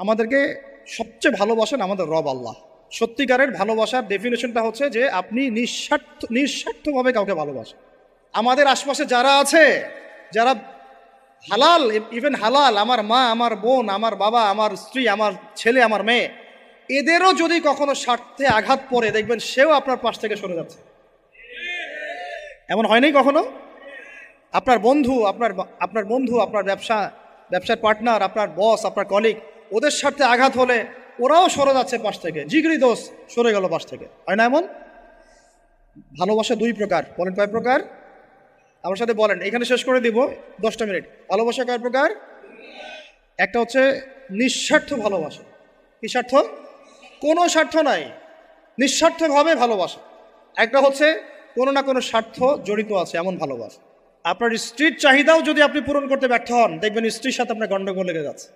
আমাদেরকে সবচেয়ে ভালোবাসেন আমাদের রব আল্লাহ। সত্যিকারের ভালোবাসার ডেফিনেশনটা হচ্ছে যে আপনি নিঃস্বার্থভাবে কাউকে ভালোবাসেন। আমাদের আশপাশে যারা আছে, যারা হালাল, ইভেন হালাল, আমার মা, আমার বোন, আমার বাবা, আমার স্ত্রী, আমার ছেলে, আমার মেয়ে, এদেরও যদি কখনো স্বার্থে আঘাত পড়ে, দেখবেন সেও আপনার পাশ থেকে সরে যাচ্ছে। এমন হয়নি কখনো? আপনার বন্ধু, আপনার ব্যবসার পার্টনার, আপনার বস, আপনার কলিগ, ওদের স্বার্থে আঘাত হলে ওরাও সরে যাচ্ছে পাশ থেকে। জিগরি দোষ সরে গেল পাশ থেকে, হয় না এমন? ভালোবাসা দুই প্রকার। বলেন কয় প্রকার? আমার সাথে বলেন, এখানে শেষ করে দিব 10টা মিনিট। ভালোবাসা কয় প্রকার? একটা হচ্ছে নিঃস্বার্থ ভালোবাসা। কি স্বার্থ? কোনো স্বার্থ নাই, নিঃস্বার্থভাবে ভালোবাসা। একটা হচ্ছে কোনো না কোনো স্বার্থ জড়িত আছে এমন ভালোবাসা। আপনার স্ত্রীর চাহিদাও যদি আপনি পূরণ করতে ব্যর্থ হন, দেখবেন স্ত্রীর সাথে আপনার গন্ডগোল লেগে যাচ্ছে।